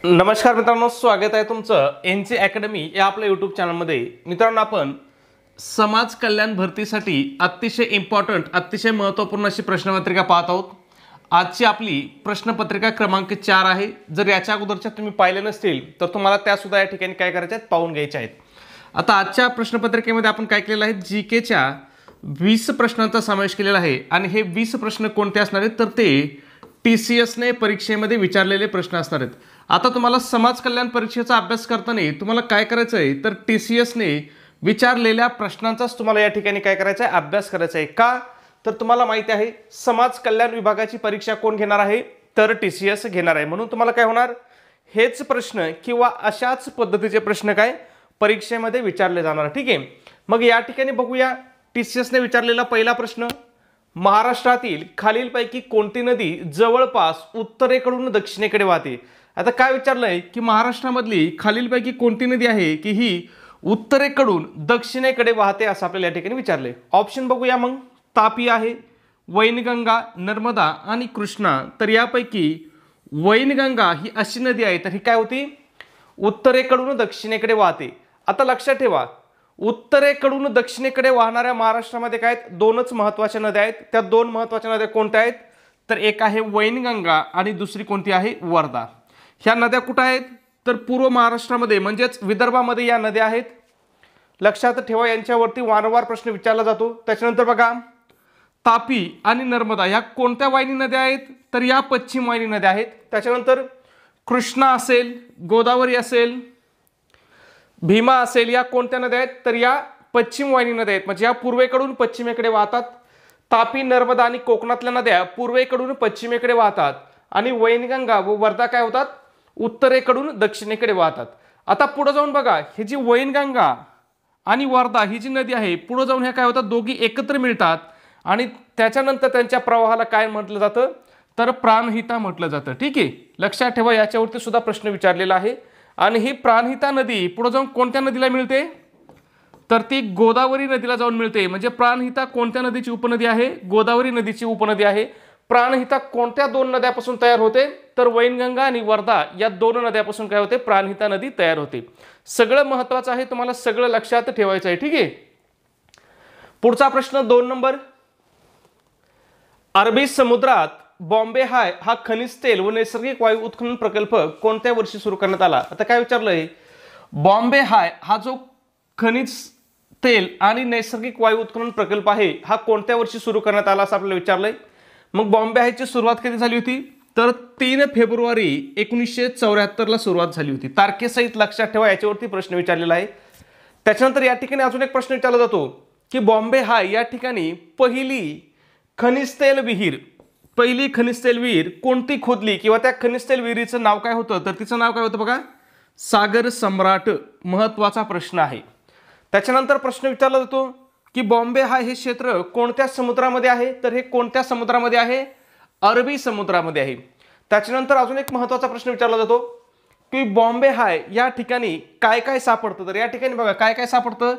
नमस्कार मित्रांनो, स्वागत आहे तुमचं एनसी अकॅडमी या आपल्या यूट्यूब चॅनलमध्ये। मित्रांनो, आपण समाज कल्याण भरतीसाठी अतिशय इम्पॉर्टंट अतिशय महत्त्वपूर्ण अशी प्रश्नपत्रिका पाहत आहोत। आजची आपली प्रश्नपत्रिका क्रमांक 4 आहे। जर याच्या अगोदरच्या तुम्ही पाहिले नसतील तर तुम्हाला त्या सुद्धा या ठिकाणी काय करायचे आहेत, पाहून घ्यायचे आहेत। आता आजच्या प्रश्नपत्रिकेमध्ये आपण काय केलेलं आहे, जीकेच्या 20 प्रश्नांचा समावेश केलेला आहे आणि हे 20 प्रश्न कोणते असणार आहेत तर ते TCS ने परीक्षेमध्ये विचारलेले प्रश्न असणार आहेत। आता तुम्हाला समाज कल्याण परीक्षेचा अभ्यास करताना तुम्हाला काय करायचं आहे तर TCS ने विचारलेल्या प्रश्नांचाच तुम्हाला या ठिकाणी काय करायचं आहे, अभ्यास करायचा आहे। का तर तुम्हाला माहिती आहे समाज कल्याण विभागाची परीक्षा कोण घेणार आहे तर TCS घेणार आहे। म्हणून तुम्हाला काय होणार, हेच प्रश्न किंवा अशाच पद्धतीचे प्रश्न काय परीक्षेमध्ये विचारले जाणार। ठीक आहे, मग या ठिकाणी बघूया TCS ने विचारलेला पहिला प्रश्न, महाराष्ट्रातील खालीलपैकी कोणती नदी जवळपास उत्तरेकडून दक्षिणेकडे वाहते। आता काय विचारलंय की महाराष्ट्रामधली खालीलपैकी कोणती नदी आहे की ही उत्तरेकडून दक्षिणेकडे वाहते असं आपल्याला या ठिकाणी विचारले। ऑप्शन बघूया मग, तापी आहे, वैनगंगा, नर्मदा आणि कृष्णा। तर यापैकी वैनगंगा ही अशी नदी आहे तर ही काय होती, उत्तरेकडून दक्षिणेकडे वाहते। आता लक्षात ठेवा, उत्तरेकडून दक्षिणेकडे वाहणाऱ्या महाराष्ट्रामध्ये काय आहेत, दोनच महत्त्वाच्या नद्या आहेत। त्या दोन महत्त्वाच्या नद्या कोणत्या आहेत तर एक आहे वैनगंगा आणि दुसरी कोणती आहे, वर्धा। ह्या नद्या कुठे आहेत तर पूर्व महाराष्ट्रामध्ये म्हणजेच विदर्भामध्ये या नद्या आहेत। लक्षात ठेवा, यांच्यावरती वारंवार प्रश्न विचारला जातो। त्याच्यानंतर बघा, तापी आणि नर्मदा ह्या कोणत्या वाहिनी नद्या आहेत तर या पश्चिम वाहिनी नद्या आहेत। त्याच्यानंतर कृष्णा असेल, गोदावरी असेल, भीमा असेल, या कोणत्या नद्या आहेत तर या पश्चिम वाहिनी नद्या आहेत, म्हणजे या पूर्वेकडून पश्चिमेकडे वाहतात। तापी, नर्मदा आणि कोकणातल्या नद्या पूर्वेकडून पश्चिमेकडे वाहतात आणि वैनगंगा व वर्धा काय होतात, उत्तरेकडून दक्षिणेकडे वाहतात। आता पुढे जाऊन बघा, ही जी वैनगंगा आणि वर्धा ही जी नदी आहे पुढे जाऊन ह्या काय होतात, दोघी एकत्र मिळतात आणि त्याच्यानंतर त्यांच्या प्रवाहाला काय म्हटलं जातं तर प्राणहिता म्हटलं जातं। ठीक आहे, लक्षात ठेवा, याच्यावरती सुद्धा प्रश्न विचारलेला आहे। आणि ही प्राणहिता नदी पुढे जाऊन कोणत्या नदीला मिळते तर ती गोदावरी नदीला जाऊन मिळते। म्हणजे प्राणहिता कोणत्या नदीची उपनदी आहे, गोदावरी नदीची उपनदी आहे। प्राणहिता कोणत्या दोन नद्यापासून तयार होते तर वैनगंगा आणि वर्धा या दोन नद्यापासून काय होते, प्राणहिता नदी तयार होते। सगळं महत्त्वाचं आहे, तुम्हाला सगळं लक्षात ठेवायचं आहे। ठीक आहे, पुढचा प्रश्न 2 नंबर, अरबी समुद्रात बॉम्बे हाय हा खनिज तेल व नैसर्गिक वायू उत्खनन प्रकल्प कोणत्या वर्षी सुरू करण्यात आला। आता काय विचारलंय, बॉम्बे हाय हा जो खनिज तेल आणि नैसर्गिक वायू उत्खनन प्रकल्प आहे हा कोणत्या वर्षी सुरू करण्यात आला असं आपल्याला विचारलंय। मग बॉम्बे हायची सुरुवात कधी झाली होती तर 3 फेब्रुवारी 1974 ला सुरुवात झाली होती। तारखेसहित लक्षात ठेवा, याच्यावरती प्रश्न विचारलेला आहे। त्याच्यानंतर या ठिकाणी अजून एक प्रश्न विचारला जातो की बॉम्बे हाय या ठिकाणी पहिली खनिज तेल विहीर कोणती खोदली किंवा त्या खनिज तेल विहिरीचं नाव काय होतं तर तिचं नाव काय होतं बघा, सागर सम्राट। महत्त्वाचा प्रश्न आहे। त्याच्यानंतर प्रश्न विचारला जातो की बॉम्बे हाय हे क्षेत्र कोणत्या समुद्रामध्ये आहे तर हे कोणत्या समुद्रामध्ये आहे, अरबी समुद्रामध्ये आहे। त्याच्यानंतर अजून एक महत्त्वाचा प्रश्न विचारला जातो की बॉम्बे हाय या ठिकाणी काय काय सापडतं तर या ठिकाणी बघा काय काय सापडतं,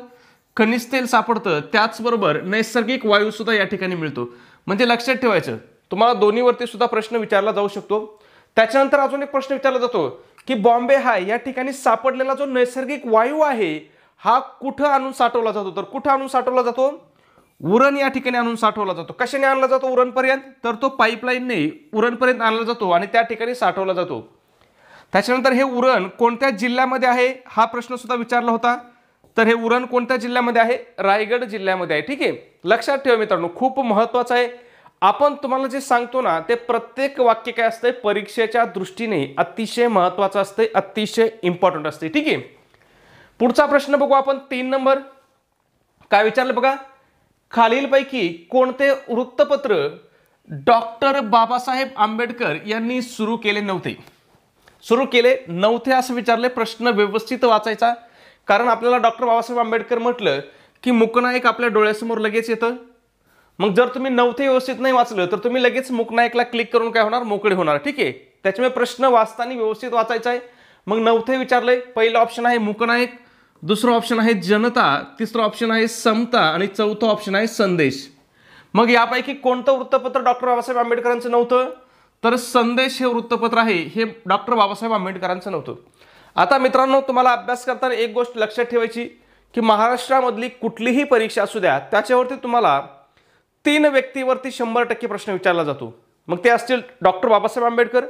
खनिज तेल सापडतं, त्याचबरोबर नैसर्गिक वायू सुद्धा या ठिकाणी मिळतो। म्हणजे लक्षात ठेवायचं, तुम्हाला दोन्हीवरती सुद्धा प्रश्न विचारला जाऊ शकतो। त्याच्यानंतर अजून एक प्रश्न विचारला जातो की बॉम्बे हाय या ठिकाणी सापडलेला जो नैसर्गिक वायू आहे हा कुठं आणून साठवला जातो तर कुठं आणून साठवला जातो, उरण या ठिकाणी आणून साठवला जातो। कशाने आणला जातो उरणपर्यंत तर तो पाईपलाईनने उरणपर्यंत आणला जातो आणि त्या ठिकाणी साठवला जातो। त्याच्यानंतर हे उरण कोणत्या जिल्ह्यामध्ये आहे हा प्रश्न सुद्धा विचारला होता, तर हे उरण कोणत्या जिल्ह्यामध्ये आहे, रायगड जिल्ह्यामध्ये आहे। ठीक आहे, लक्षात ठेवा मित्रांनो, खूप महत्त्वाचं आहे। आपण तुम्हाला जे सांगतो ना ते प्रत्येक वाक्य काय असते परीक्षेच्या दृष्टीने अतिशय महत्त्वाचं असते, अतिशय इम्पॉर्टंट असते। ठीक आहे, पुढचा प्रश्न बघू आपण 3 नंबर, काय विचारलं बघा, खालीलपैकी कोणते वृत्तपत्र डॉक्टर बाबासाहेब आंबेडकर यांनी सुरू केले नव्हते असं विचारले। प्रश्न व्यवस्थित वाचायचा, कारण आपल्याला डॉक्टर बाबासाहेब आंबेडकर म्हटलं की मुकनायक आपल्या डोळ्यासमोर लगेच येतं। मग जर तुम्ही नव्हते व्यवस्थित नाही वाचलं तर तुम्ही लगेच मुकनायकला क्लिक करून काय होणार, मोकळे होणार। ठीक आहे, त्याच्यामुळे प्रश्न वाचताना व्यवस्थित वाचायचा आहे। मग नव्हते विचारलंय, पहिला ऑप्शन आहे मुकनायक, दुसरा ऑप्शन आहे जनता, तिसरा ऑप्शन आहे समता आणि चौथा ऑप्शन आहे संदेश। मग यापैकी कोणतं वृत्तपत्र डॉक्टर बाबासाहेब आंबेडकरांचं नव्हतं तर संदेश हे वृत्तपत्र आहे हे डॉक्टर बाबासाहेब आंबेडकरांचं नव्हतं. आता मित्रांनो, तुम्हाला अभ्यास करताना एक गोष्ट लक्षात ठेवायची की महाराष्ट्रामधली कुठलीही परीक्षा असू द्या त्याच्यावरती तुम्हाला 3 व्यक्तीवरती 100% प्रश्न विचारला जातो. मग ते असतील डॉक्टर बाबासाहेब आंबेडकर,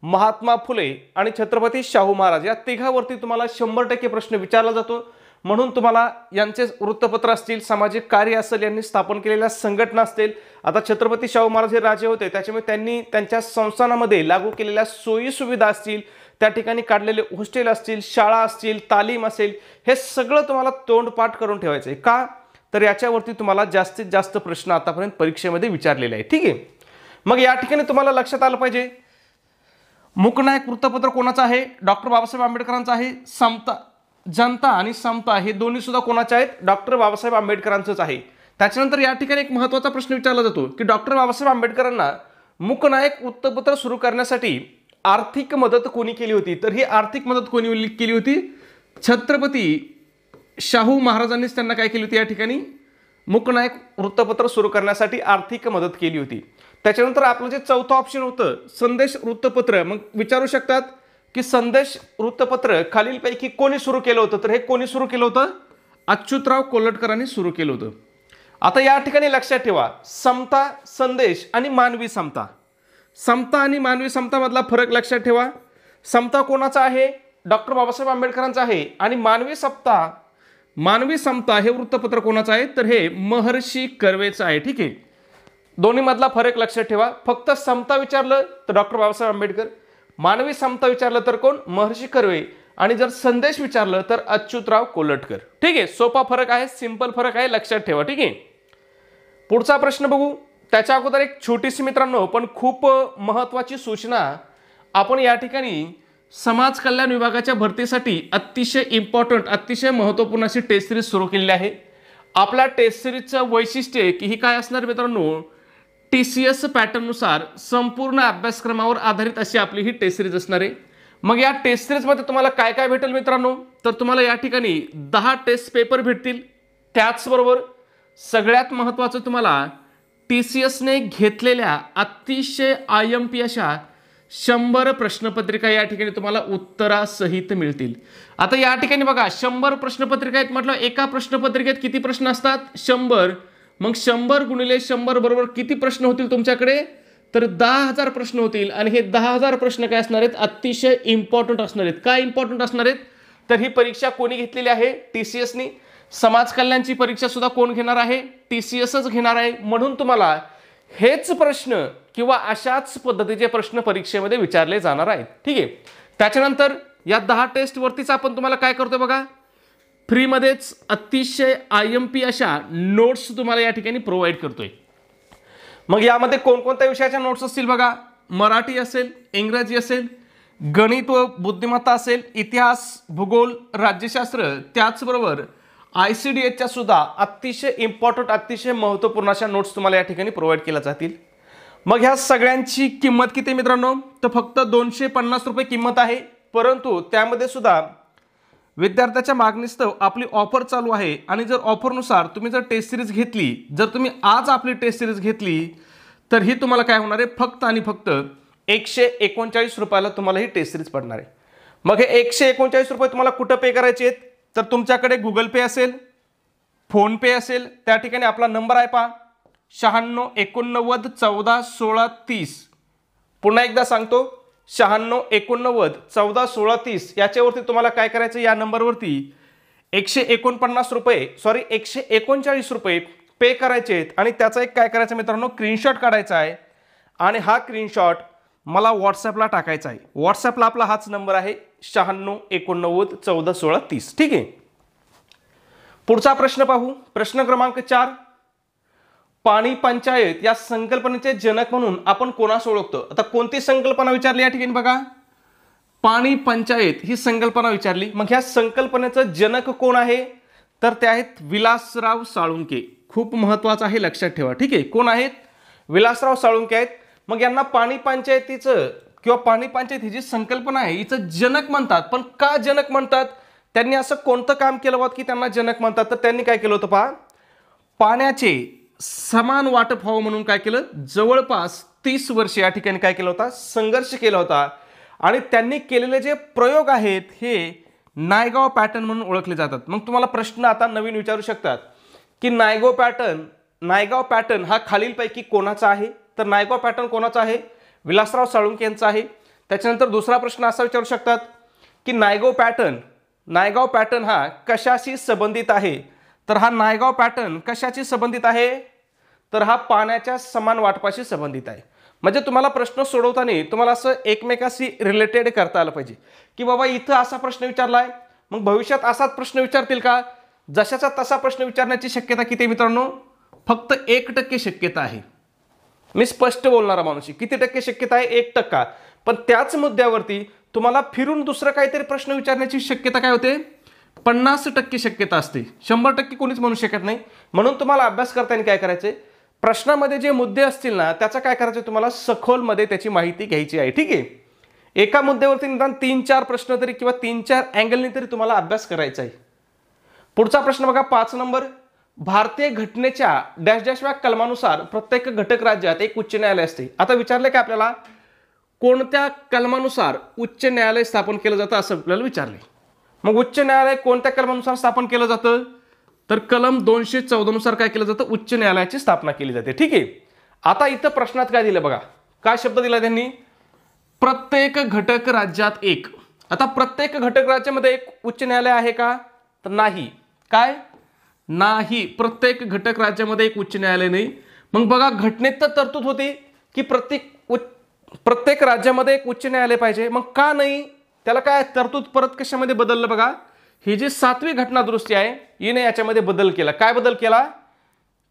महात्मा फुले आणि छत्रपती शाहू महाराज, या तिघावरती तुम्हाला 100% प्रश्न विचारला जातो. म्हणून तुम्हाला यांचे वृत्तपत्र असतील, सामाजिक कार्य असेल, यांनी स्थापन केलेल्या संघटना असतील. आता छत्रपती शाहू महाराज हे राजे होते, त्याच्यामुळे त्यांनी त्यांच्या संस्थानामध्ये लागू केलेल्या सोयी सुविधा असतील, त्या ठिकाणी काढलेले हॉस्टेल असतील, शाळा असतील, तालीम असेल, हे सगळं तुम्हाला तोंडपाठ करून ठेवायचं आहे. का तर याच्यावरती तुम्हाला जास्तीत जास्त प्रश्न आतापर्यंत परीक्षेमध्ये विचारलेले आहे. ठीक आहे. मग या ठिकाणी तुम्हाला लक्षात आलं पाहिजे, मूकनायक वृत्तपत्र कोणाचं आहे? डॉक्टर बाबासाहेब आंबेडकरांचं आहे. समता, जनता आणि समता हे दोन्ही सुद्धा कोणाचे आहेत? डॉक्टर बाबासाहेब आंबेडकरांचंच आहे. त्याच्यानंतर या ठिकाणी एक महत्त्वाचा प्रश्न विचारला जातो की डॉक्टर बाबासाहेब आंबेडकरांना मूकनायक वृत्तपत्र सुरू करण्यासाठी आर्थिक मदत कोणी केली होती? तर ही आर्थिक मदत कोणी केली होती? छत्रपती शाहू महाराजांनीच त्यांना काय केली होती? या ठिकाणी मूकनायक वृत्तपत्र सुरू करण्यासाठी आर्थिक मदत केली होती. त्याच्यानंतर आपलं जे चौथं ऑप्शन होतं संदेश वृत्तपत्र, मग विचारू शकतात की संदेश वृत्तपत्र खालीलपैकी कोणी सुरू केलं होतं? तर हे कोणी सुरू केलं होतं? अच्युतराव कोल्हटकरांनी सुरू केलं होतं. आता या ठिकाणी लक्षात ठेवा, समता, संदेश आणि मानवी समता, समता आणि मानवी समता मधला फरक लक्षात ठेवा. समता कोणाचा आहे? डॉक्टर बाबासाहेब आंबेडकरांचा आहे. आणि मानवी समता हे वृत्तपत्र कोणाचं आहे? तर हे महर्षी कर्वेचं आहे. ठीक आहे. दोन्ही मधला फरक लक्षात ठेवा. फक्त समता विचारलं तर डॉक्टर बाबासाहेब आंबेडकर, मानवी समता विचारलं तर कोण? महर्षी कर्वे, आणि जर संदेश विचारलं तर अच्युतराव कोल्हटकर. ठीक आहे. सोपा फरक आहे, सिंपल फरक आहे, लक्षात ठेवा. ठीक आहे. पुढचा प्रश्न बघू. त्याच्या अगोदर एक छोटीशी मित्रांनो पण खूप महत्त्वाची सूचना, आपण या ठिकाणी समाज कल्याण विभागाच्या भरतीसाठी अतिशय इम्पॉर्टंट, अतिशय महत्त्वपूर्ण अशी टेस्ट सिरीज सुरू केलेली आहे. आपल्या टेस्ट सिरीजचं वैशिष्ट्य की ही काय असणार मित्रांनो? TCS पॅटर्ननुसार संपूर्ण अभ्यासक्रमावर आधारित अशी आपली ही टेस्ट सिरीज असणार आहे. मग या टेस्ट सिरीजमध्ये तुम्हाला काय काय भेटेल मित्रांनो? तर तुम्हाला या ठिकाणी 10 टेस्ट पेपर भेटतील. त्याचबरोबर सगळ्यात महत्त्वाचं, तुम्हाला TCSने घेतलेल्या अतिशय IMP अशा 100 प्रश्नपत्रिका या ठिकाणी तुम्हाला उत्तरासहित मिळतील. आता या ठिकाणी बघा, 100 प्रश्नपत्रिका आहेत म्हटलं, एका प्रश्नपत्रिकेत किती प्रश्न असतात? 100. मग 100 गुणिले 100 बरोबर किती प्रश्न होतील तुमच्याकडे? तर 10,000 प्रश्न होतील. आणि हे 10,000 प्रश्न काय असणार आहेत? अतिशय इम्पॉर्टंट असणार आहेत. काय इम्पॉर्टंट असणार आहेत? तर ही परीक्षा कोणी घेतलेली आहे? TCSनी. समाज कल्याणची परीक्षा सुद्धा कोण घेणार आहे? TCSच घेणार आहे. म्हणून तुम्हाला हेच प्रश्न किंवा अशाच पद्धतीचे प्रश्न परीक्षेमध्ये विचारले जाणार आहेत. ठीक आहे. त्याच्यानंतर या 10 टेस्टवरतीच आपण तुम्हाला काय करतोय बघा, फ्रीमध्येच अतिशय IMP अशा नोट्स तुम्हाला या ठिकाणी प्रोव्हाइड करतोय. मग यामध्ये कोणकोणत्या विषयाच्या नोट्स असतील बघा? मराठी असेल, इंग्रजी असेल, गणित व बुद्धिमत्ता असेल, इतिहास, भूगोल, राज्यशास्त्र, त्याचबरोबर ICDSच्या सुद्धा अतिशय इम्पॉर्टंट, अतिशय महत्त्वपूर्ण अशा नोट्स तुम्हाला या ठिकाणी प्रोव्हाइड केल्या जातील. मग ह्या सगळ्यांची किंमत किती मित्रांनो? तर फक्त 250 रुपये किंमत आहे. परंतु त्यामध्ये सुद्धा विद्यार्थ्याच्या मागणीस्तव आपली ऑफर चालू आहे. आणि जर ऑफरनुसार तुम्ही जर टेस्ट सिरीज घेतली, जर तुम्ही आज आपली टेस्ट सिरीज घेतली तर ही तुम्हाला काय होणार आहे? फक्त आणि फक्त 139 रुपयाला तुम्हाला ही टेस्ट सिरीज पडणार आहे. मग हे 139 रुपये तुम्हाला कुठं पे करायचे आहेत? तर तुमच्याकडे गुगल पे असेल, फोन पे असेल, त्या ठिकाणी आपला नंबर आहे पहा, 96 89 14 16 30. पुन्हा एकदा सांगतो, 96 89 14 16 30. याच्यावरती तुम्हाला काय करायचं? या नंबरवरती 139 रुपये पे करायचे आहेत. आणि त्याचा एक काय करायचं मित्रांनो? स्क्रीनशॉट काढायचा आहे आणि हा स्क्रीनशॉट मला व्हॉट्सॲपला टाकायचा आहे. व्हॉट्सॲपला आपला हाच नंबर आहे, 96 89 14 16 30. ठीक आहे. पुढचा प्रश्न पाहू. प्रश्न क्रमांक 4. पाणी पंचायत या संकल्पनेचे जनक म्हणून आपण कोणास ओळखतो? आता कोणती संकल्पना विचारली या ठिकाणी बघा? पाणी पंचायत ही संकल्पना विचारली. मग ह्या संकल्पनेचं जनक कोण आहे? तर ते आहेत विलासराव साळुंखे. खूप महत्त्वाचं आहे, लक्षात ठेवा. ठीक आहे. कोण आहेत? विलासराव साळुंखे आहेत. मग यांना पाणी पंचायतीचं किंवा पाणी पंचायत ही जी संकल्पना आहे हिचं जनक म्हणतात. पण का जनक म्हणतात? त्यांनी असं कोणतं काम केलं होतं की त्यांना जनक म्हणतात? तर त्यांनी काय केलं होतं पहा, पाण्याचे समान वाटप व्हावं म्हणून काय केलं? जवळपास 30 वर्ष या ठिकाणी काय केला होता, संघर्ष केला होता आणि त्यांनी केलेले जे प्रयोग आहेत हे नायगाव पॅटर्न म्हणून ओळखले जातात. मग तुम्हाला प्रश्न आता नवीन विचारू शकतात की नायगाव पॅटर्न हा खालीलपैकी कोणाचा आहे? तर नायगाव पॅटर्न कोणाचा आहे? विलासराव साळुंखे यांचा आहे. त्याच्यानंतर दुसरा प्रश्न असा विचारू शकतात की नायगाव पॅटर्न हा कशाशी संबंधित आहे? तर हा नायगाव पॅटर्न कशाशी संबंधित आहे? तर हा पाण्याच्या समान वाटपाशी संबंधित आहे. म्हणजे तुम्हाला प्रश्न सोडवताना तुम्हाला असं एकमेकाशी रिलेटेड करता आलं पाहिजे की बाबा इथं असा प्रश्न विचारलाय, मग भविष्यात असाच प्रश्न विचारतील का? जशाचा तसा प्रश्न विचारण्याची शक्यता किती मित्रांनो? फक्त 1% शक्यता आहे. मी स्पष्ट बोलणारा माणूस, किती टक्के शक्यता आहे? 1%. पण त्याच मुद्द्यावरती तुम्हाला फिरून दुसरं काहीतरी प्रश्न विचारण्याची शक्यता काय होते? 50% शक्यता असते. 100% कोणीच म्हणू शकत नाही. म्हणून तुम्हाला अभ्यास करताना काय करायचंय, प्रश्नामध्ये जे मुद्दे असतील ना त्याचा काय करायचं, तुम्हाला सखोलमध्ये त्याची माहिती घ्यायची आहे. ठीक आहे. एका मुद्द्यावरती निदान 3-4 प्रश्न तरी किंवा 3-4 अँगलने तरी तुम्हाला अभ्यास करायचा आहे. पुढचा प्रश्न बघा, 5 नंबर. भारतीय घटनेच्या डॅश डॅश व्या कलमानुसार प्रत्येक घटक राज्यात एक उच्च न्यायालय असते. आता विचारले का आपल्याला कोणत्या कलमानुसार उच्च न्यायालय स्थापन केलं जातं असं आपल्याला विचारले. मग उच्च न्यायालय कोणत्या कलमानुसार स्थापन केलं जातं? तर कलम 214 नुसार काय केलं जातं? उच्च न्यायालयाची स्थापना केली जाते. ठीक आहे. आता इथं प्रश्नात काय दिलं बघा, काय शब्द दिला त्यांनी? प्रत्येक घटक राज्यात एक. आता प्रत्येक घटक राज्यामध्ये एक उच्च न्यायालय आहे का? तर नाही. काय? नाही. प्रत्येक घटक राज्यामध्ये एक उच्च न्यायालय नाही. मग बघा घटनेत तर तरतूद होती की प्रत्येक राज्यामध्ये एक उच्च न्यायालय पाहिजे. मग का नाही? त्याला काय तरतूद परत कशामध्ये बदललं बघा, ही जी 7वी घटना दुरुस्ती आहे हिने याच्यामध्ये बदल केला. काय बदल केला?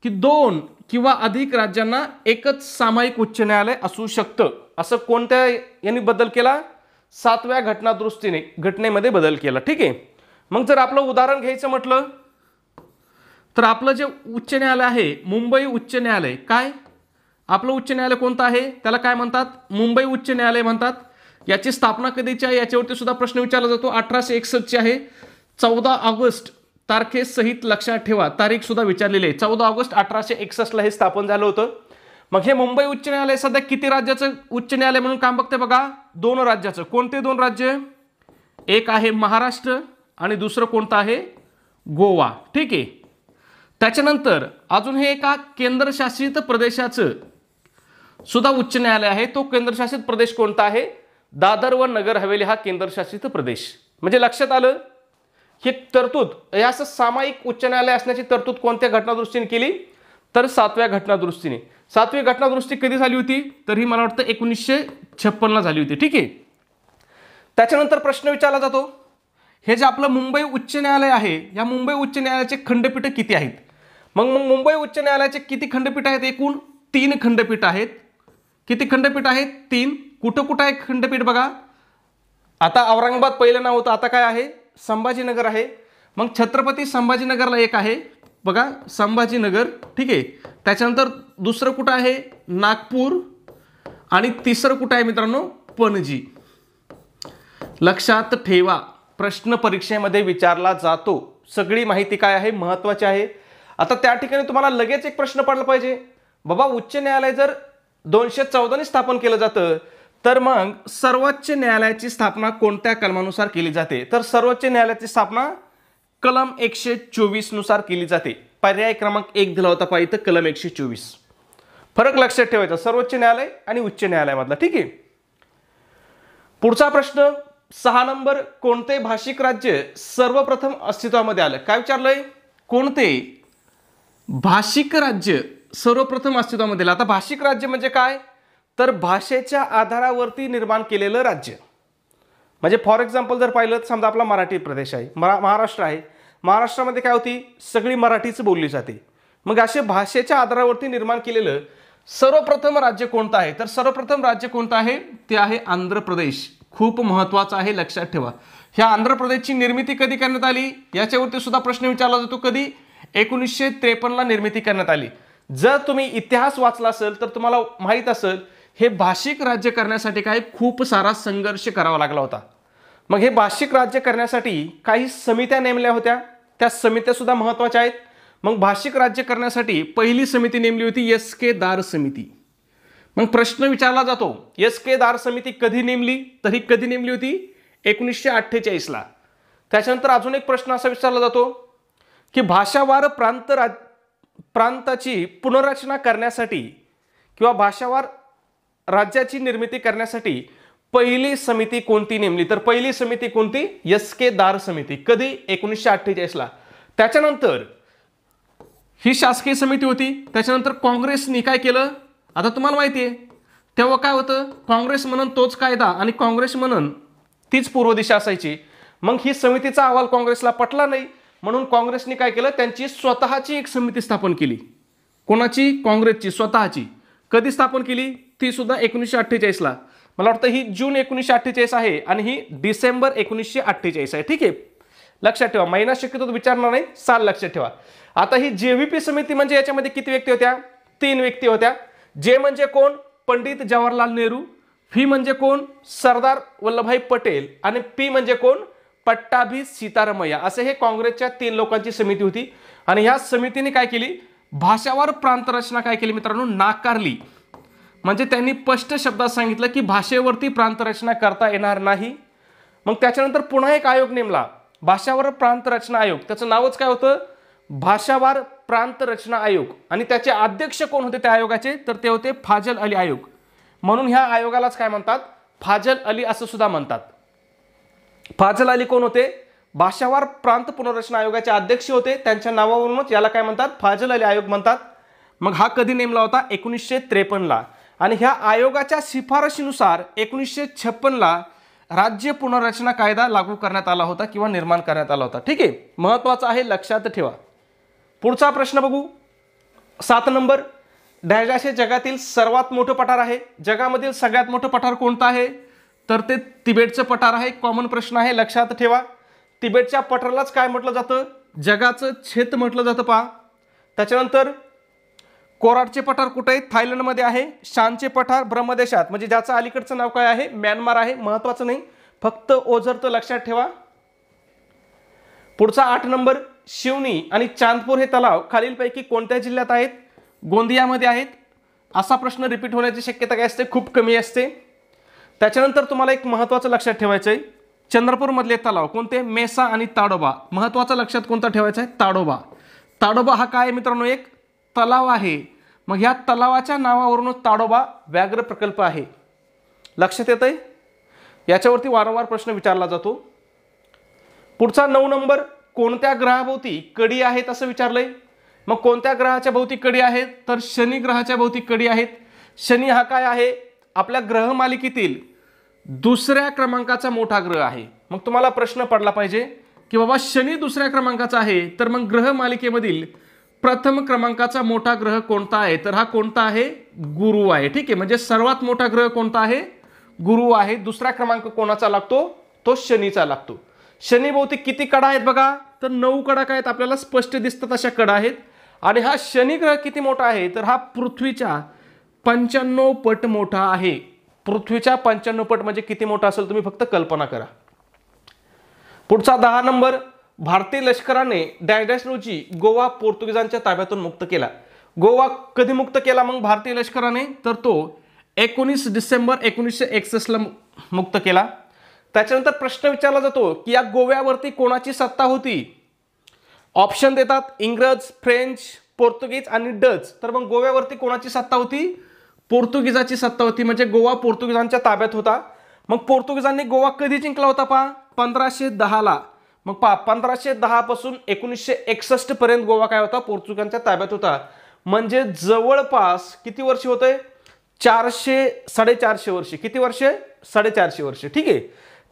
की 2 किंवा अधिक राज्यांना एकच सामायिक उच्च न्यायालय असू शकतं. असं कोणत्या यांनी बदल केला? 7व्या घटनेमध्ये बदल केला. ठीक आहे. मग जर आपलं उदाहरण घ्यायचं म्हटलं तर आपलं जे उच्च न्यायालय आहे मुंबई उच्च न्यायालय, काय आपलं उच्च न्यायालय कोणतं आहे? त्याला काय म्हणतात? मुंबई उच्च न्यायालय म्हणतात. याची स्थापना कधीची आहे याच्यावरती सुद्धा प्रश्न विचारला जातो. 1861 ची आहे. 14 ऑगस्ट तारखेसहित लक्षात ठेवा, तारीख सुद्धा विचारलेली आहे. 14 ऑगस्ट 1861 ला हे स्थापन झालं होतं. मग हे मुंबई उच्च न्यायालय सध्या किती राज्याचं उच्च न्यायालय म्हणून काम बघते बघा? 2 राज्याचं. कोणते 2 राज्य? एक आहे महाराष्ट्र आणि दुसरं कोणतं आहे? गोवा. ठीक आहे. त्याच्यानंतर अजून हे एका केंद्रशासित प्रदेशाचं सुद्धा उच्च न्यायालय आहे. तो केंद्रशासित प्रदेश कोणता आहे? दादर व नगर हवेली हा केंद्रशासित प्रदेश. म्हणजे लक्षात आलं ही तरतूद, या असं सामायिक उच्च न्यायालय असण्याची तरतूद कोणत्या घटनादुरुस्तीने केली? तर 7व्या घटनादुरुस्तीने. 7वी घटनादुरुस्ती कधी झाली होती? तर ही मला वाटतं 1956 ला झाली होती. ठीक आहे. त्याच्यानंतर प्रश्न विचारला जातो, हे जे आपलं मुंबई उच्च न्यायालय आहे या मुंबई उच्च न्यायालयाचे खंडपीठ किती आहेत? मग मुंबई उच्च न्यायालयाचे किती खंडपीठ आहेत? एकूण 3 खंडपीठ आहेत. किती खंडपीठ आहेत? 3. कुठं कुठं आहे खंडपीठ बघा? आता औरंगाबाद पहिलं नाव होतं, आता काय आहे? संभाजीनगर आहे. मग छत्रपती संभाजीनगरला एक आहे बघा, संभाजीनगर. ठीक आहे. त्याच्यानंतर दुसरं कुठं आहे? नागपूर. आणि तिसरं कुठं आहे मित्रांनो? पणजी. लक्षात ठेवा, प्रश्न परीक्षेमध्ये विचारला जातो. सगळी माहिती काय आहे? महत्त्वाची आहे. आता त्या ठिकाणी तुम्हाला लगेच एक प्रश्न पडला पाहिजे, बाबा उच्च न्यायालय जर 214 ने स्थापन केलं जातं तर मग सर्वोच्च न्यायालयाची स्थापना कोणत्या कलमानुसार केली जाते? तर सर्वोच्च न्यायालयाची स्थापना कलम 124 नुसार केली जाते. पर्याय क्रमांक 1 दिला होता पाहिजे, तर कलम 124. फरक लक्षात ठेवायचा सर्वोच्च न्यायालय आणि उच्च न्यायालयामधला. ठीक आहे. पुढचा प्रश्न 6 नंबर. कोणते भाषिक राज्य सर्वप्रथम अस्तित्वामध्ये आलं? काय विचारलंय? कोणते भाषिक राज्य सर्वप्रथम अस्तित्वामध्ये आलं? आता भाषिक राज्य म्हणजे काय? तर भाषेच्या आधारावरती निर्माण केलेलं राज्य. म्हणजे फॉर एक्झाम्पल जर पाहिलं तर समजा आपला मराठी प्रदेश आहे, महाराष्ट्र आहे. महाराष्ट्रामध्ये काय होती? सगळी मराठीच बोलली जाते. मग असे भाषेच्या आधारावरती निर्माण केलेलं सर्वप्रथम राज्य कोणतं आहे? तर सर्वप्रथम राज्य कोणतं आहे? ते आहे आंध्र प्रदेश. खूप महत्त्वाचं आहे, लक्षात ठेवा. ह्या आंध्र प्रदेशची निर्मिती कधी करण्यात आली याच्यावरती सुद्धा प्रश्न विचारला जातो. कधी? 1953 ला निर्मिती करण्यात आली. जर तुम्ही इतिहास वाचला असेल तर तुम्हाला माहित असेल हे भाषिक राज्य करण्यासाठी काय खूप सारा संघर्ष करावा लागला होता. मग हे भाषिक राज्य करण्यासाठी काही समित्या नेमल्या होत्या, त्या समित्या सुद्धा महत्त्वाच्या आहेत. मग भाषिक राज्य करण्यासाठी पहिली समिती नेमली होती SK दार समिती. मग प्रश्न विचारला जातो, एस.के. दार समिती कधी नेमली? तर ही कधी नेमली होती? 1948ला. त्याच्यानंतर अजून एक प्रश्न असा विचारला जातो की भाषावार प्रांताची पुनर्रचना करण्यासाठी किंवा भाषावार राज्याची निर्मिती करण्यासाठी पहिली समिती कोणती नेमली? तर पहिली समिती कोणती? एस.के. दार समिती. कधी? 1948ला. त्याच्यानंतर ही शासकीय समिती होती. त्याच्यानंतर काँग्रेसने काय केलं? आता तुम्हाला माहिती आहे तेव्हा काय होतं, काँग्रेस म्हणून तोच कायदा आणि काँग्रेस म्हणून तीच पूर्व दिशा असायची. मग ही समितीचा अहवाल काँग्रेसला पटला नाही, म्हणून काँग्रेसने काय केलं, त्यांची स्वतःची एक समिती स्थापन केली. कोणाची? काँग्रेसची स्वतःची. कधी स्थापन केली? ती सुद्धा 1948ला. मला वाटतं ही जून 1948 आहे आणि ही डिसेंबर 1948 आहे. ठीक आहे, लक्षात ठेवा. महिना शक्यतो विचारणार नाही, साल लक्षात ठेवा. आता ही जेव्हीपी समिती म्हणजे याच्यामध्ये किती व्यक्ती होत्या? 3 व्यक्ती होत्या. जे म्हणजे कोण? पंडित जवाहरलाल नेहरू. व्ही म्हणजे कोण? सरदार वल्लभभाई पटेल. आणि पी म्हणजे कोण? पट्टाभी सीतारामय्या. असे हे काँग्रेसच्या 3 लोकांची समिती होती. आणि ह्या समितीने काय केली? भाषावार प्रांत रचना काय केली मित्रांनो? नाकारली. म्हणजे त्यांनी स्पष्ट शब्दात सांगितलं की भाषेवरती प्रांत रचना करता येणार नाही. मग त्याच्यानंतर पुन्हा एक आयोग नेमला, भाषावार प्रांत रचना आयोग. त्याचं नावच काय होतं? भाषावार प्रांत रचना आयोग. आणि त्याचे अध्यक्ष कोण होते त्या आयोगाचे? तर ते होते फाजल अली आयोग. म्हणून ह्या आयोगालाच काय म्हणतात? फाजल अली असं सुद्धा म्हणतात. फाजल अली कोण होते? भाषावार प्रांत पुनर्रचना आयोगाचे अध्यक्ष होते. त्यांच्या नावावरूनच याला काय म्हणतात? फाजल अली आयोग म्हणतात. मग हा कधी नेमला होता? 1953ला. आणि ह्या आयोगाच्या शिफारशीनुसार 1956ला राज्य पुनर्रचना कायदा लागू करण्यात आला होता किंवा निर्माण करण्यात आला होता. ठीक आहे, महत्वाचं आहे, लक्षात ठेवा. पुढचा प्रश्न बघू. 7 नंबर. डॅशाचे जगातील सर्वात मोठं पठार आहे. जगामधील सगळ्यात मोठं पठार कोणतं आहे? तर ते तिबेटचं पठार आहे. कॉमन प्रश्न आहे, लक्षात ठेवा. तिबेटच्या पठारालाच काय म्हटलं जातं? जगाचं छेद म्हटलं जातं. पहा. त्याच्यानंतर कोराटचे पठार कुठे आहे? थायलंडमध्ये आहे. शानचे पठार ब्रह्मदेशात, म्हणजे ज्याचं अलीकडचं नाव काय आहे? म्यानमार आहे. महत्वाचं नाही, फक्त ओझरतं लक्षात ठेवा. पुढचा 8 नंबर. शिवनी आणि चांदपूर हे तलाव खालीलपैकी कोणत्या जिल्ह्यात आहेत? गोंदियामध्ये आहेत. असा प्रश्न रिपीट होण्याची शक्यता काय असते? खूप कमी असते. त्याच्यानंतर तुम्हाला एक महत्वाचं लक्षात ठेवायचं आहे, चंद्रपूर मधले तलाव कोणते? मेसा आणि ताडोबा. महत्वाचं लक्षात कोणता ठेवायचा आहे? ताडोबा. ताडोबा हा काय मित्रांनो? एक तलाव आहे. मग ह्या तलावाच्या नावावरूनच ताडोबा व्याघ्र प्रकल्प आहे. लक्षात येतंय? याच्यावरती वारंवार प्रश्न विचारला जातो. पुढचा 9 नंबर. कोणत्या ग्रहाभोवती कडी आहेत असं विचारलंय. मग कोणत्या ग्रहाच्या भोवती कडी आहेत? तर शनी ग्रहाच्या भोवती कडी आहेत. शनी हा काय आहे? आपल्या ग्रह मालिकेतील दुसऱ्या क्रमांकाचा मोठा ग्रह आहे. मग तुम्हाला प्रश्न पडला पाहिजे की बाबा शनी दुसऱ्या क्रमांकाचा आहे, तर मग ग्रह मालिकेमधील प्रथम क्रमांकाचा मोठा ग्रह कोणता आहे? तर हा कोणता आहे? गुरु आहे. ठीक आहे, म्हणजे सर्वात मोठा ग्रह कोणता आहे? गुरु आहे. दुसरा क्रमांक कोणाचा लागतो? तो शनीचा लागतो. शनी भोवती किती कडा आहेत बघा? तर 9 कडा काय आहेत? आपल्याला स्पष्ट दिसतात अशा कडा आहेत. आणि हा शनी ग्रह किती मोठा आहे? तर हा पृथ्वीच्या 95 पट मोठा आहे. पृथ्वीच्या 95 पट म्हणजे किती मोठा असेल तुम्ही फक्त कल्पना करा. पुढचा 10 नंबर. भारतीय लष्कराने डॅश रोजी गोवा पोर्तुगीजांच्या ताब्यातून मुक्त केला. गोवा कधी मुक्त केला मग भारतीय लष्कराने? तर तो 19 डिसेंबर 1961ला मुक्त केला. त्याच्यानंतर प्रश्न विचारला जातो की या गोव्यावरती कोणाची सत्ता होती? ऑप्शन देतात, इंग्रज, फ्रेंच, पोर्तुगीज आणि डच. तर मग गोव्यावरती कोणाची सत्ता होती? पोर्तुगीजाची सत्ता होती. म्हणजे गोवा पोर्तुगीजांच्या ताब्यात होता. मग पोर्तुगीजांनी गोवा कधी जिंकला होता? पहा, 1510ला. मग पहा, 1510 पासून 1961 पर्यंत गोवा काय होता? पोर्तुगीजांच्या ताब्यात होता. म्हणजे जवळपास किती वर्ष होते? 400-450 वर्ष. किती वर्ष? 450 वर्ष. ठीक आहे.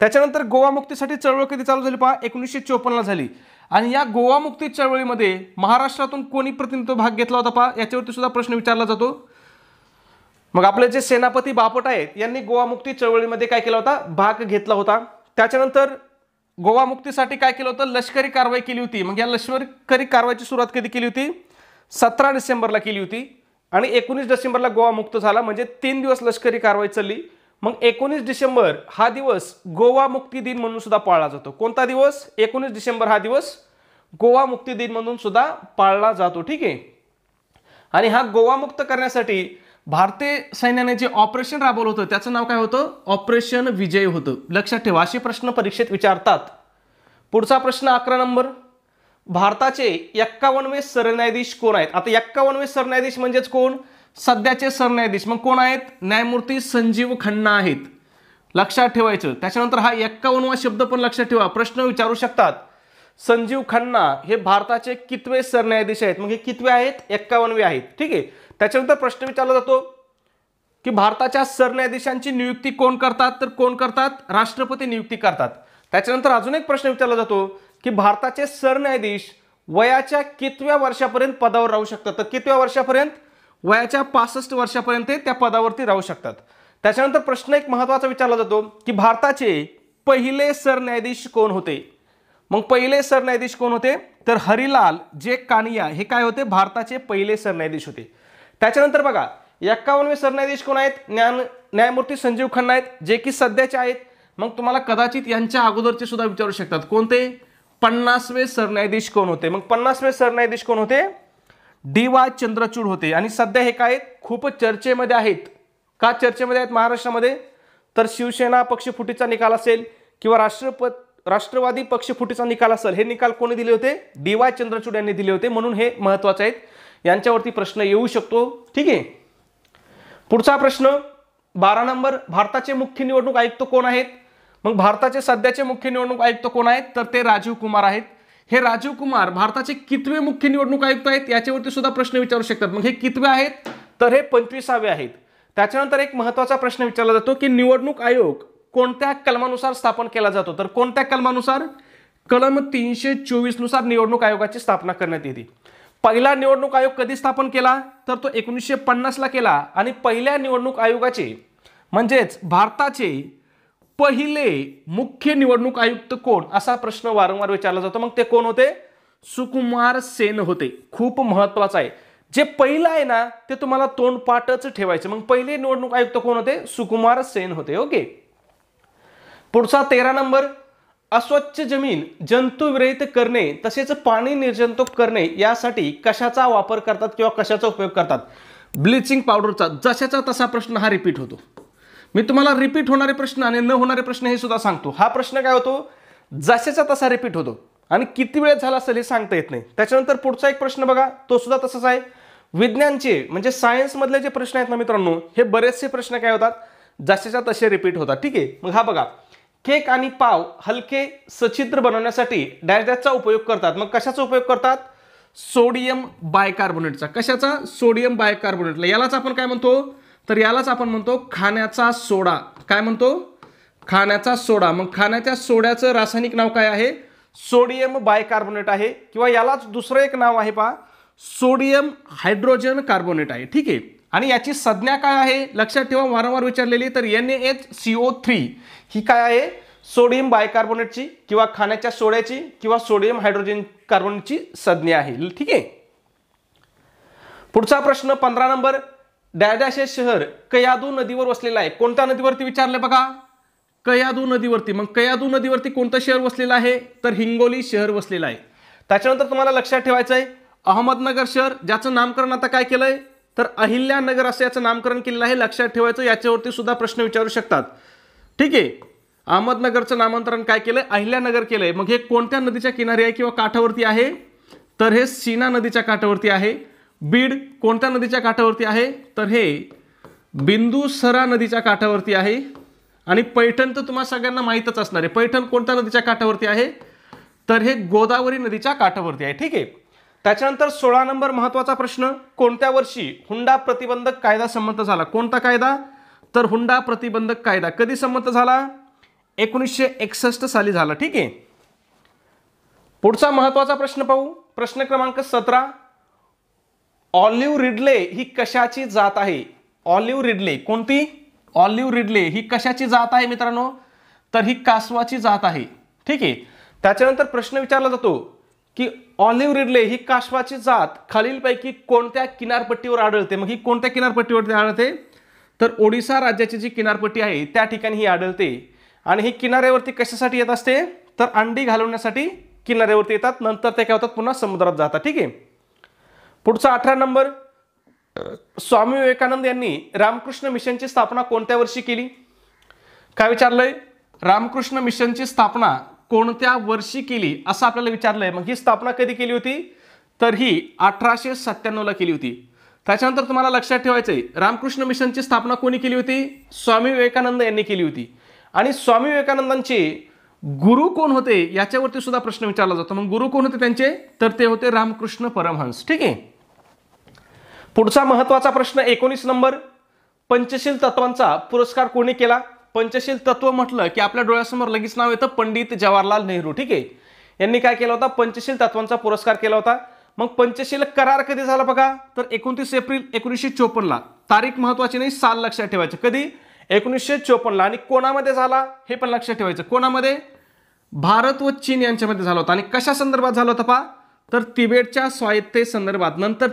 त्याच्यानंतर गोवा मुक्तीसाठी चळवळ कधी चालू झाली? पहा, 1954ला झाली. आणि या गोवा मुक्ती चळवळीमध्ये महाराष्ट्रातून कोणी प्रतिनिधित्व भाग घेतला होता? पहा, याच्यावरती सुद्धा प्रश्न विचारला जातो. मग आपले जे सेनापती बापट आहेत यांनी गोवा मुक्ती चळवळीमध्ये काय केला होता? भाग घेतला होता. त्याच्यानंतर गोवा मुक्तीसाठी काय केलं होतं? लष्करी कारवाई केली होती. मग या लष्करी कारवाईची सुरुवात कधी केली होती? 17 डिसेंबरला केली होती. आणि 19 डिसेंबरला गोवा मुक्त झाला. म्हणजे 3 दिवस लष्करी कारवाई चालली. मग 19 डिसेंबर हा दिवस गोवा मुक्ती दिन म्हणून सुद्धा पाळला जातो. कोणता दिवस? 19 डिसेंबर हा दिवस गोवा मुक्ती दिन म्हणून सुद्धा पाळला जातो. ठीक आहे. आणि हा गोवा मुक्त करण्यासाठी भारतीय सैन्याने जे ऑपरेशन राबवलं होतं त्याचं नाव काय होतं? ऑपरेशन विजय होतं. लक्षात ठेवा, असे प्रश्न परीक्षेत विचारतात. पुढचा प्रश्न 11 नंबर. भारताचे 51वे सरन्यायाधीश कोण आहेत? आता 51वे सरन्यायाधीश म्हणजेच कोण? सध्याचे सरन्यायाधीश. मग कोण आहेत? न्यायमूर्ती संजीव खन्ना आहेत. लक्षात ठेवायचं. त्याच्यानंतर हा 51वा शब्द पण लक्षात ठेवा, प्रश्न विचारू शकतात. संजीव खन्ना हे भारताचे कितवे सरन्यायाधीश आहेत? मग हे कितवे आहेत? 51वे आहेत. ठीक आहे. त्याच्यानंतर प्रश्न विचारला जातो की भारताच्या सरन्यायाधीशांची नियुक्ती कोण करतात? तर कोण करतात? राष्ट्रपती नियुक्ती करतात. त्याच्यानंतर अजून एक प्रश्न विचारला जातो की भारताचे सरन्यायाधीश वयाच्या कितव्या वर्षापर्यंत पदावर राहू शकतात? तर कितव्या वर्षापर्यंत? वयाच्या 65 वर्षापर्यंत ते त्या पदावरती राहू शकतात. त्याच्यानंतर प्रश्न एक महत्त्वाचा विचारला जातो की भारताचे पहिले सरन्यायाधीश कोण होते? मग पहिले सरन्यायाधीश कोण होते? तर हरिलाल जे कानिया हे काय होते? भारताचे पहिले सरन्यायाधीश होते. त्याच्यानंतर बघा 51वे सरन्यायाधीश कोण आहेत? न्यायमूर्ती संजीव खन्ना आहेत, जे की सध्याचे आहेत. मग तुम्हाला कदाचित यांच्या अगोदरचे सुद्धा विचारू शकतात. कोणते? 50वे सरन्यायाधीश कोण होते? मग 50वे सरन्यायाधीश कोण होते? डी.वाय. चंद्रचूड होते. आणि सध्या हे काय खूप चर्चेमध्ये आहेत. का चर्चेमध्ये आहेत महाराष्ट्रामध्ये? तर शिवसेना पक्षफुटीचा निकाल असेल किंवा राष्ट्रवादी पक्षफुटीचा निकाल असेल, हे निकाल कोणी दिले होते? डी.वाय. चंद्रचूड यांनी दिले होते. म्हणून हे महत्त्वाचे आहेत, यांच्यावरती प्रश्न येऊ शकतो. ठीक आहे. पुढचा प्रश्न 12 नंबर. भारताचे मुख्य निवडणूक आयुक्त कोण आहेत? मग भारताचे सध्याचे मुख्य निवडणूक आयुक्त कोण आहेत? तर ते राजीव कुमार आहेत. हे राजीव कुमार भारताचे कितवे मुख्य निवडणूक आयुक्त आहेत? याच्यावरती सुद्धा प्रश्न विचारू शकतात. मग हे कितवे आहेत? तर हे 25वे आहेत. त्याच्यानंतर एक महत्त्वाचा प्रश्न विचारला जातो की निवडणूक आयोग कोणत्या कलमानुसार स्थापन केला जातो? तर कोणत्या कलमानुसार? कलम 324 नुसार निवडणूक आयोगाची स्थापना करण्यात येते. पहिला निवडणूक आयोग कधी स्थापन केला? तर तो 1950 ला केला. आणि पहिल्या निवडणूक आयोगाचे म्हणजेच भारताचे पहिले मुख्य निवडणूक आयुक्त कोण? असा प्रश्न वारंवार विचारला जातो. मग ते कोण होते? सुकुमार सेन होते. खूप महत्त्वाचं आहे. जे पहिलं आहे ना ते तुम्हाला तोंडपाठच ठेवायचं. मग पहिले निवडणूक आयुक्त कोण होते? सुकुमार सेन होते. ओके. पुढचा 13 नंबर. अस्वच्छ जमीन जंतुविरहित करणे तसेच पाणी निर्जंतुक करणे यासाठी कशाचा वापर करतात किंवा कशाचा उपयोग करतात? ब्लिचिंग पावडरचा. जशाचा तसा प्रश्न हा रिपीट होतो. मी तुम्हाला रिपीट होणारे प्रश्न आणि न होणारे प्रश्न हे सुद्धा सांगतो. हा प्रश्न काय होतो? जशाचा तसा रिपीट होतो आणि किती वेळ झाला असेल हे सांगता येत नाही. त्याच्यानंतर पुढचा एक प्रश्न बघा, तो सुद्धा तसाच आहे. विज्ञानचे म्हणजे सायन्स मधले जे प्रश्न आहेत ना मित्रांनो, हे बरेचसे प्रश्न काय होतात? जशाच्या तसे रिपीट होतात. ठीक आहे. मग हा बघा, केक आणि पाव हलके सच्छिद्र बनवण्यासाठी डॅश डॅशचा उपयोग करतात. मग कशाचा उपयोग करतात? सोडियम बायकार्बोनेटचा. कशाचा? सोडियम बायकार्बोनेटला. यालाच आपण काय म्हणतो? तर यालाच आपण म्हणतो खाण्याचा सोडा. काय म्हणतो? खाण्याचा सोडा. मग खाण्याच्या सोड्याचं रासायनिक नाव काय आहे? सोडियम बायकार्बोनेट आहे. किंवा यालाच दुसरं एक नाव आहे पहा, सोडियम हायड्रोजन कार्बोनेट आहे. ठीक आहे. आणि याची संज्ञा काय आहे? लक्षात ठेवा, वारंवार विचारलेली. तर NaHCO3 ही काय आहे? सोडियम बायकार्बोनेटची किंवा खाण्याच्या सोड्याची किंवा सोडियम हायड्रोजन कार्बोनेटची संज्ञा आहे. ठीक आहे. पुढचा प्रश्न 15 नंबर. डॅश हे शहर कयाधू नदीवर वसलेलं आहे. कोणत्या नदीवरती विचारले बघा? कयाधू नदीवरती. मग कयाधू नदीवरती कोणतं शहर वसलेलं आहे? तर हिंगोली शहर वसलेलं आहे. त्याच्यानंतर तुम्हाला लक्षात ठेवायचं आहे अहमदनगर शहर, ज्याचं नामकरण आता काय केलंय? तर अहिल्यानगर असं याचं नामकरण केलेलं आहे. लक्षात ठेवायचं, याच्यावरती सुद्धा प्रश्न विचारू शकतात. ठीक आहे. अहमदनगरचं नामांतरण काय केलंय? अहिल्यानगर केलंय. मग हे कोणत्या नदीच्या किनारी आहे किंवा काठावरती आहे? तर हे सीना नदीच्या काठावरती आहे. बीड कोणत्या नदीच्या काठावरती आहे? तर हे बिंदुसरा नदीच्या काठावरती आहे. आणि पैठण तर तुम्हाला सगळ्यांना माहीतच असणार आहे. पैठण कोणत्या नदीच्या काठावरती आहे? तर हे गोदावरी नदीच्या काठावरती आहे. ठीक आहे. त्याच्यानंतर 16 नंबर महत्त्वाचा प्रश्न. कोणत्या वर्षी हुंडा प्रतिबंधक कायदा संमत झाला? कोणता कायदा? तर हुंडा प्रतिबंधक कायदा कधी संमत झाला? 1961 साली झाला. ठीक आहे. पुढचा महत्त्वाचा प्रश्न पाहू. प्रश्न क्रमांक 17. ऑलिव्ह रिडले ही कशाची जात आहे? ऑलिव्ह रिडले कोणती? ऑलिव्ह रिडले ही कशाची जात आहे मित्रांनो? तर ही कासवाची जात आहे. ठीक आहे. त्याच्यानंतर प्रश्न विचारला जातो की ऑलिव्ह रिडले ही कासवाची जात खालीलपैकी कोणत्या किनारपट्टीवर आढळते? मग ही कोणत्या किनारपट्टीवरती आढळते? तर ओडिशा राज्याची जी किनारपट्टी आहे त्या ठिकाणी ही आढळते. आणि ही किनाऱ्यावरती कशासाठी येत असते? तर अंडी घालवण्यासाठी किनाऱ्यावरती येतात. नंतर ते काय होतात? पुन्हा समुद्रात जातात. ठीक आहे. पुढचा 18 नंबर. स्वामी विवेकानंद यांनी रामकृष्ण मिशनची स्थापना कोणत्या वर्षी केली? काय विचारलंय? रामकृष्ण मिशनची स्थापना कोणत्या वर्षी केली असं आपल्याला विचारलंय. मग ही स्थापना कधी केली होती? तर ही 1897 ला केली होती. त्याच्यानंतर तुम्हाला लक्षात ठेवायचंय, रामकृष्ण मिशनची स्थापना कोणी केली होती? स्वामी विवेकानंद यांनी केली होती. आणि स्वामी विवेकानंदांचे गुरु कोण होते याच्यावरती सुद्धा प्रश्न विचारला जातो. मग गुरु कोण होते त्यांचे? तर ते होते रामकृष्ण परमहंस. ठीक आहे. पुढचा महत्वाचा प्रश्न 19 नंबर, पंचशील तत्वांचा पुरस्कार कोणी केला? पंचशील तत्व म्हटलं की आपल्या डोळ्यासमोर लगेच नाव येतं पंडित जवाहरलाल नेहरू. ठीक आहे. यांनी काय केला होता? पंचशील तत्वांचा पुरस्कार केला होता. मग पंचशील करार कधी झाला बघा? तर 29 एप्रिल 1954 ला. तारीख महत्वाची नाही, साल लक्षात ठेवायचं. कधी? 1954 ला. आणि कोणामध्ये झाला हे पण लक्षात ठेवायचं. कोणामध्ये? भारत व चीन यांच्यामध्ये झाला होता. आणि कशा संदर्भात झाला होता पहा? तर तिबेटच्या स्वायत्ते संदर्भात. नंतर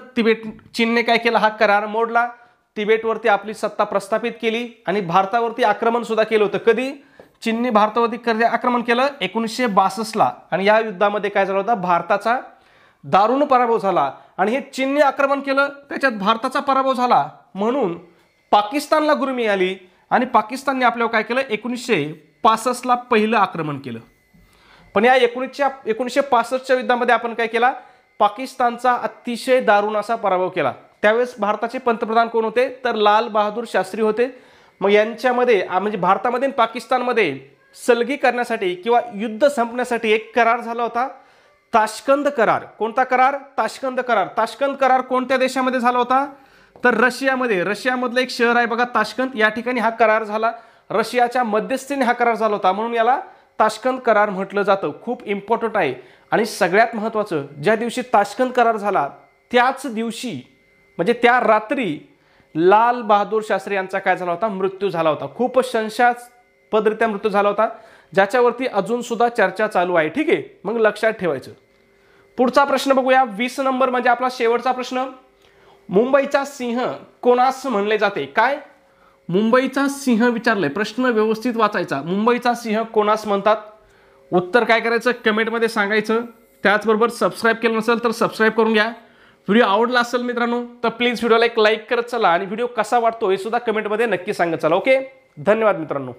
चीनने काय केलं? हा करार मोडला, तिबेटवरती आपली सत्ता प्रस्थापित केली आणि भारतावरती आक्रमण सुद्धा केलं होतं. कधी? चीनने भारतावरती कधी आक्रमण केलं? 1962 ला. आणि या युद्धामध्ये काय झालं होतं? भारताचा दारुण पराभव झाला. आणि हे चीनने आक्रमण केलं, त्याच्यात भारताचा पराभव झाला, म्हणून पाकिस्तानला गुरुमी आली आणि पाकिस्तानने आपल्यावर काय केलं? 1965 ला पहिलं आक्रमण केलं. पण या 1965च्या युद्धामध्ये आपण काय केला? पाकिस्तानचा अतिशय दारुण असा पराभव केला. त्यावेळेस भारताचे पंतप्रधान कोण होते? तर लाल बहादूर शास्त्री होते. मग यांच्यामध्ये म्हणजे भारतामध्ये आणि पाकिस्तानमध्ये सलगी करण्यासाठी किंवा युद्ध संपण्यासाठी एक करार झाला होता, ताशकंद करार. कोणता करार? ताशकंद करार. ताशकंद करार कोणत्या देशामध्ये झाला होता? तर रशियामध्ये. रशियामधलं एक शहर आहे बघा ताशकंद, या ठिकाणी हा करार झाला. रशियाच्या मध्यस्थीने हा करार झाला होता, म्हणून याला ताशकंद करार म्हटलं जातं. खूप इम्पॉर्टंट आहे. आणि सगळ्यात महत्त्वाचं, ज्या दिवशी ताशकंद करार झाला त्याच दिवशी म्हणजे त्या रात्री लाल बहादूर शास्त्री यांचा काय झाला होता? मृत्यू झाला होता. खूप संशयास्पदरित्या मृत्यू झाला होता, ज्याच्यावरती अजून सुद्धा चर्चा चालू आहे. ठीक आहे. मग लक्षात ठेवायचं. पुढचा प्रश्न बघूया. 20 नंबर म्हणजे आपला शेवटचा प्रश्न. मुंबईचा सिंह कोणास म्हणले जाते? काय? मुंबईचा सिंह विचारलंय. प्रश्न व्यवस्थित वाचायचा. मुंबईचा सिंह कोणास म्हणतात? उत्तर काय करायचं? कमेंटमध्ये सांगायचं. त्याचबरोबर सबस्क्राईब केलं नसेल तर सबस्क्राईब करून घ्या. व्हिडिओ आवडला असेल मित्रांनो तर प्लीज व्हिडिओला एक लाईक करत चला आणि व्हिडिओ कसा वाटतो हे सुद्धा कमेंटमध्ये नक्की सांगत चला. ओके. धन्यवाद मित्रांनो.